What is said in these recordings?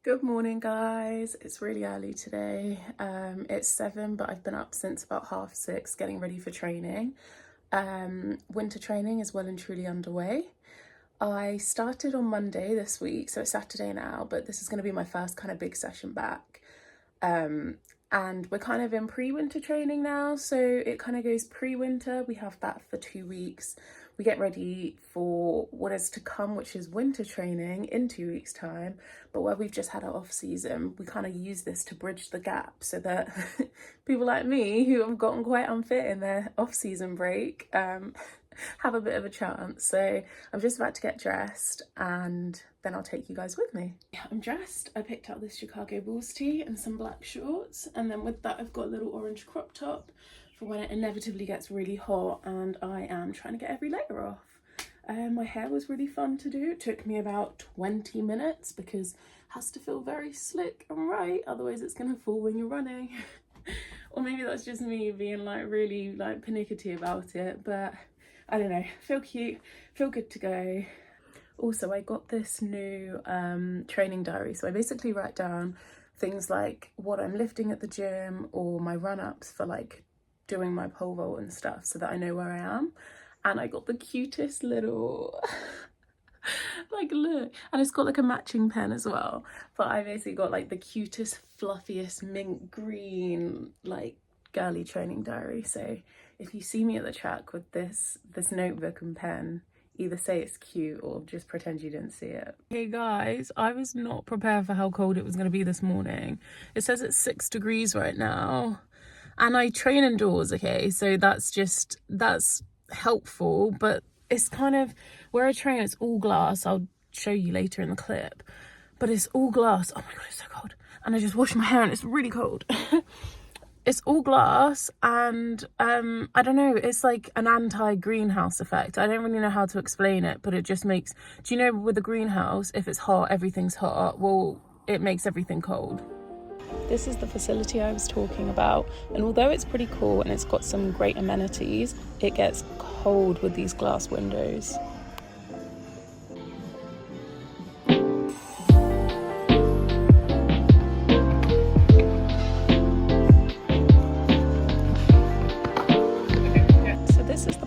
Good morning, guys. It's really early today. It's 7, but I've been up since about 6:30 getting ready for training. Winter training is well and truly underway. I started on Monday this week, so it's Saturday now, but this is going to be my first kind of big session back. And we're kind of in pre-winter training now, so it kind of goes pre-winter. We have that for 2 weeks. We get ready for what is to come, which is winter training in 2 weeks' time. But where we've just had our off season, we kind of use this to bridge the gap so that people like me who have gotten quite unfit in their off season break have a bit of a chance. So I'm just about to get dressed and then I'll take you guys with me. Yeah, I'm dressed. I picked out this Chicago Bulls tee and some black shorts, and then with that I've got a little orange crop top for when it inevitably gets really hot and I am trying to get every layer off. My hair was really fun to do. It took me about 20 minutes because it has to feel very slick and right, otherwise it's gonna fall when you're running. Or maybe that's just me being like really like pernickety about it, but I don't know, feel cute, feel good to go. Also, I got this new training diary, so I basically write down things like what I'm lifting at the gym or my run-ups for like doing my pole vault and stuff so that I know where I am. And I got the cutest little like, look, and it's got like a matching pen as well, but I basically got like the cutest fluffiest mint green like girly training diary. So if you see me at the track with this notebook and pen, either say it's cute or just pretend you didn't see it. Hey guys, I was not prepared for how cold it was going to be this morning. It says it's 6 degrees right now and I train indoors, okay, so that's helpful, but it's kind of where I train, it's all glass. I'll show you later in the clip, but it's all glass. Oh my god, it's so cold. And I just washed my hair and it's really cold. It's all glass and I don't know, it's like an anti-greenhouse effect. I don't really know how to explain it, but it just makes, do you know with a greenhouse, if it's hot, everything's hot? Well, it makes everything cold. This is the facility I was talking about, and although it's pretty cool and it's got some great amenities, it gets cold with these glass windows.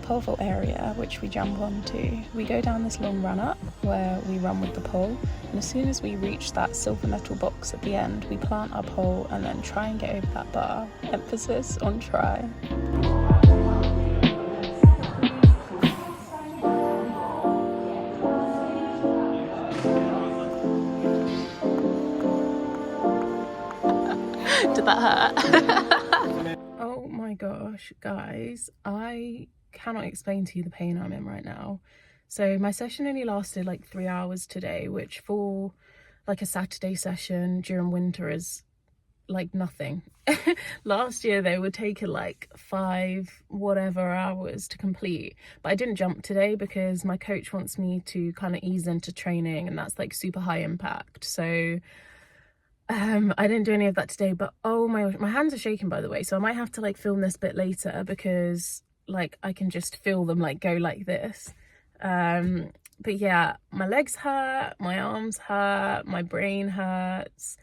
Pole vault area which we jump onto. We go down this long run up where we run with the pole, and as soon as we reach that silver metal box at the end, we plant our pole and then try and get over that bar. Emphasis on try. Did that hurt? Oh my gosh, guys, I cannot explain to you the pain I'm in right now. So my session only lasted like 3 hours today, which for like a Saturday session during winter is like nothing. Last year they were taking like 5 whatever hours to complete, but I didn't jump today because my coach wants me to kind of ease into training, and that's like super high impact. So I didn't do any of that today, but oh my gosh, my hands are shaking, by the way, so I might have to like film this bit later because like I can just feel them like go like this. But yeah, my legs hurt, my arms hurt, my brain hurts,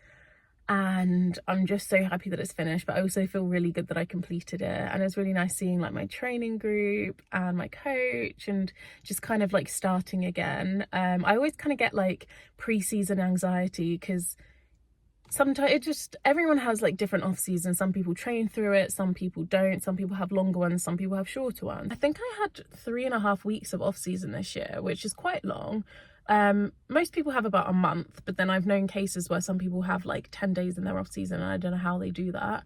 and I'm just so happy that it's finished, but I also feel really good that I completed it. And it's really nice seeing like my training group and my coach and just kind of like starting again. I always kind of get like pre-season anxiety because sometimes it just, everyone has like different off seasons. Some people train through it, some people don't, some people have longer ones, some people have shorter ones. I think I had 3.5 weeks of off season this year, which is quite long. Most people have about a month, but then I've known cases where some people have like 10 days in their off season, and I don't know how they do that.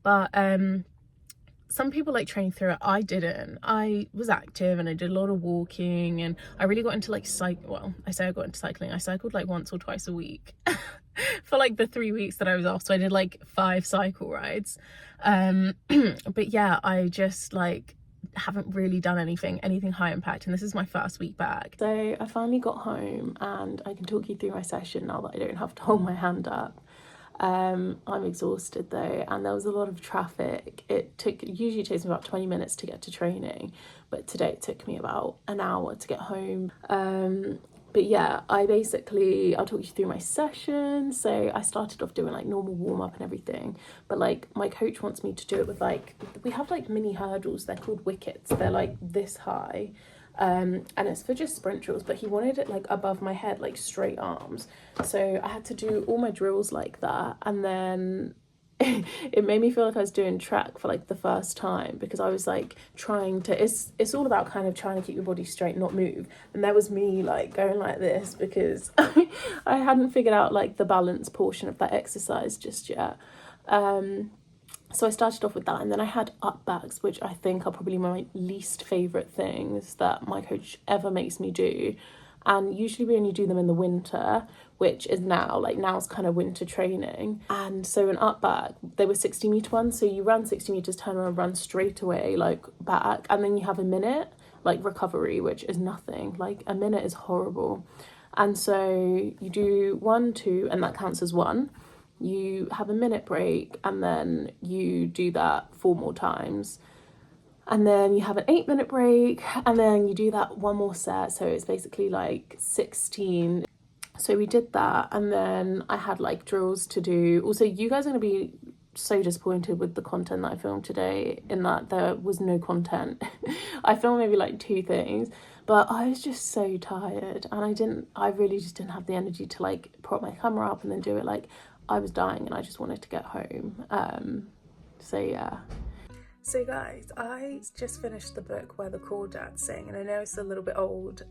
But some people like train through it. I didn't. I was active and I did a lot of walking, and I really got into like I say I got into cycling. I cycled like once or twice a week for like the 3 weeks that I was off, so I did like 5 cycle rides. But yeah, I just like haven't really done anything high impact, and this is my first week back. So I finally got home and I can talk you through my session now that I don't have to hold my hand up. I'm exhausted though, and there was a lot of traffic. It usually takes me about 20 minutes to get to training, but today it took me about an hour to get home. But yeah, I'll talk you through my session. So I started off doing like normal warm up and everything, but like my coach wants me to do it with like, we have like mini hurdles, they're called wickets, they're like this high, and it's for just sprint drills, but he wanted it like above my head, like straight arms. So I had to do all my drills like that, and then it made me feel like I was doing track for like the first time, because I was like trying to, it's all about kind of trying to keep your body straight, not move. And there was me like going like this because I hadn't figured out like the balance portion of that exercise just yet. So I started off with that, and then I had up backs, which I think are probably my least favourite things that my coach ever makes me do. And usually we only do them in the winter, which is now's kind of winter training. And so an up back, they were 60-metre ones, so you run 60 metres, turn around, run straight away, like back, and then you have a minute, like recovery, which is nothing. Like a minute is horrible. And so you do 1, 2, and that counts as one. You have a minute break, and then you do that 4 more times. And then you have an 8-minute break, and then you do that 1 more set. So it's basically like 16. So we did that, and then I had like drills to do. Also, you guys are going to be so disappointed with the content that I filmed today, in that there was no content. I filmed maybe like 2 things, but I was just so tired, and I really just didn't have the energy to like prop my camera up and then do it. Like, I was dying and I just wanted to get home. So yeah. So guys, I just finished the book Where the Crawdads Sing, and I know it's a little bit old.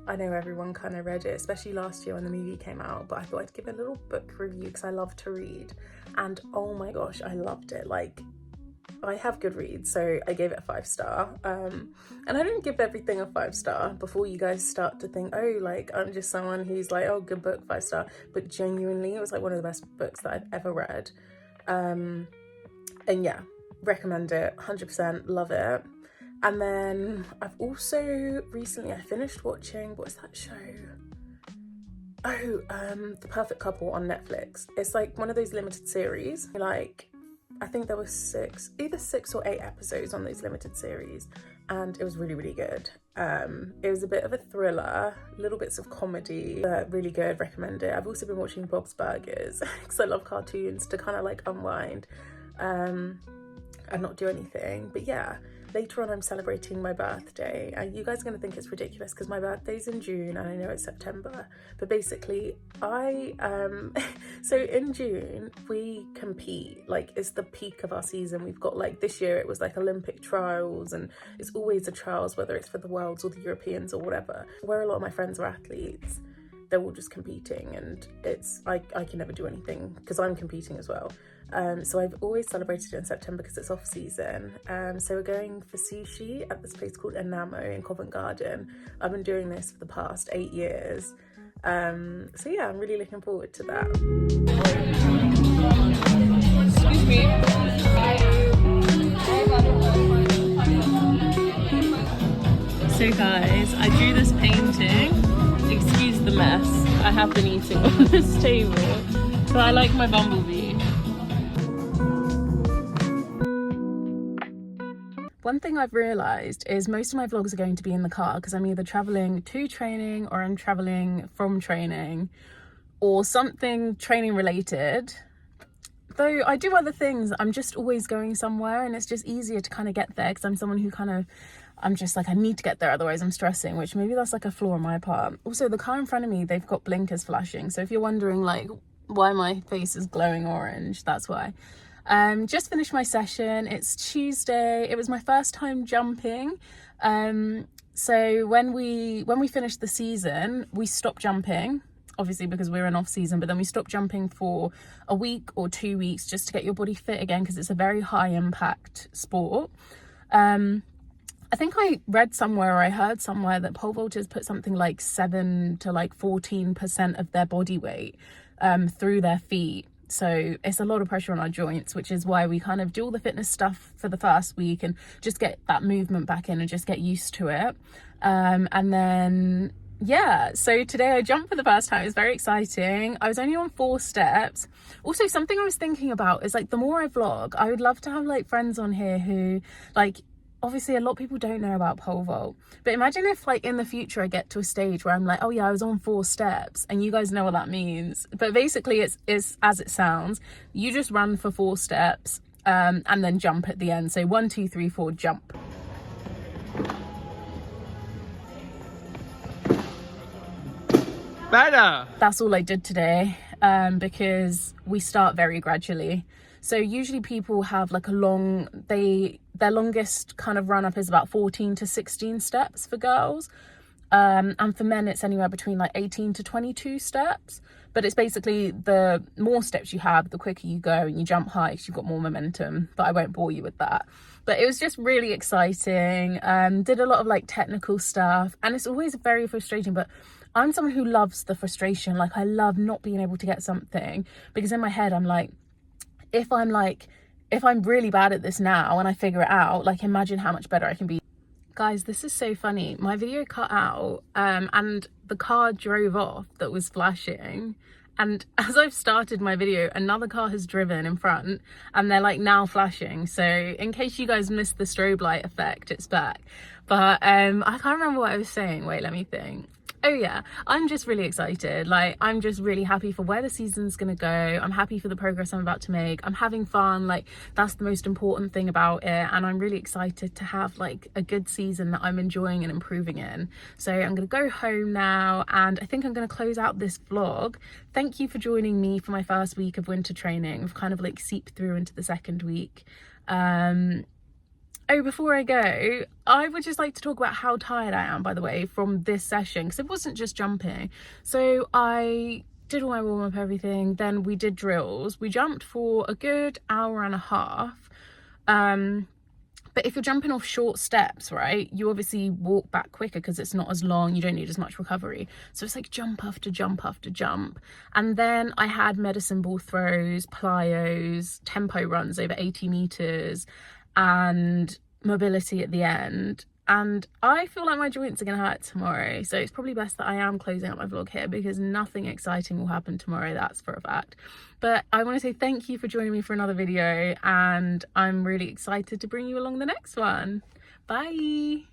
I know everyone kind of read it, especially last year when the movie came out, but I thought I'd give a little book review because I love to read, and oh my gosh, I loved it. Like, I have Goodreads, so I gave it a 5-star, and I don't give everything a 5-star before you guys start to think, oh, like, I'm just someone who's like, oh, good book, 5-star, but genuinely it was like one of the best books that I've ever read. And yeah, recommend it, 100%, love it. And then I've also recently, I finished watching, what was that show? Oh, The Perfect Couple on Netflix. It's like one of those limited series, like, I think there was either 6 or 8 episodes on those limited series, and it was really, really good. It was a bit of a thriller, little bits of comedy, but really good, recommend it. I've also been watching Bob's Burgers because I love cartoons to kind of like unwind and not do anything. But yeah, later on I'm celebrating my birthday, and you guys are going to think it's ridiculous because my birthday's in June and I know it's September, but basically so in June we compete, like it's the peak of our season. We've got like, this year it was like Olympic trials, and it's always the trials, whether it's for the Worlds or the Europeans or whatever, where a lot of my friends are athletes. They're all just competing, and it's I can never do anything because I'm competing as well. So I've always celebrated it in September because it's off season. So we're going for sushi at this place called Inamo in Covent Garden. I've been doing this for the past 8 years. So yeah, I'm really looking forward to that. Excuse me. So guys, I drew this painting. Excuse the mess. I have been eating on this table, but I like my bumblebee. One thing I've realised is most of my vlogs are going to be in the car because I'm either travelling to training or I'm travelling from training or something training related. Though I do other things, I'm just always going somewhere, and it's just easier to kind of get there because I'm someone who I'm just like, I need to get there, otherwise I'm stressing, which maybe that's like a flaw on my part. Also, the car in front of me, they've got blinkers flashing. So if you're wondering like why my face is glowing orange, that's why. Just finished my session. It's Tuesday. It was my first time jumping. So when we finished the season, we stopped jumping, obviously because we're in off season, but then we stopped jumping for a week or 2 weeks just to get your body fit again, because it's a very high impact sport. I think I read somewhere, or I heard somewhere, that pole vaulters put something like 7 to like 14% of their body weight through their feet. So it's a lot of pressure on our joints, which is why we kind of do all the fitness stuff for the first week and just get that movement back in and just get used to it. And then, yeah, so today I jumped for the first time. It was very exciting. I was only on 4 steps. Also, something I was thinking about is like, the more I vlog, I would love to have like friends on here who like, obviously a lot of people don't know about pole vault, but imagine if like in the future I get to a stage where I'm like, oh yeah, I was on 4 steps, and you guys know what that means. But basically it's as it sounds. You just run for 4 steps and then jump at the end. So 1, 2, 3, 4, jump. Better. That's all I did today, because we start very gradually. So usually people have like their longest kind of run up is about 14 to 16 steps for girls. And for men, it's anywhere between like 18 to 22 steps. But it's basically the more steps you have, the quicker you go, and you jump high because you've got more momentum. But I won't bore you with that. But it was just really exciting. Did a lot of like technical stuff, and it's always very frustrating. But I'm someone who loves the frustration. Like, I love not being able to get something, because in my head I'm like, if I'm really bad at this now and I figure it out, like, imagine how much better I can be. Guys, this is so funny. My video cut out and the car drove off that was flashing. And as I've started my video, another car has driven in front and they're like now flashing. So in case you guys missed the strobe light effect, it's back. But I can't remember what I was saying. Wait, let me think. Oh yeah, I'm just really excited. Like, I'm just really happy for where the season's gonna go. I'm happy for the progress I'm about to make. I'm having fun. Like, that's the most important thing about it. And I'm really excited to have like a good season that I'm enjoying and improving in. So I'm gonna go home now, and I think I'm gonna close out this vlog. Thank you for joining me for my first week of winter training. We've kind of like seeped through into the second week. Oh, before I go, I would just like to talk about how tired I am, by the way, from this session, because it wasn't just jumping. So I did all my warm-up, everything, then we did drills. We jumped for a good hour and a half. But if you're jumping off short steps, right, you obviously walk back quicker because it's not as long, you don't need as much recovery. So it's like jump after jump after jump. And then I had medicine ball throws, plyos, tempo runs over 80 meters, and mobility at the end. And I feel like my joints are gonna hurt tomorrow, so it's probably best that I am closing up my vlog here, because nothing exciting will happen tomorrow, that's for a fact. But I want to say thank you for joining me for another video, and I'm really excited to bring you along the next one. Bye.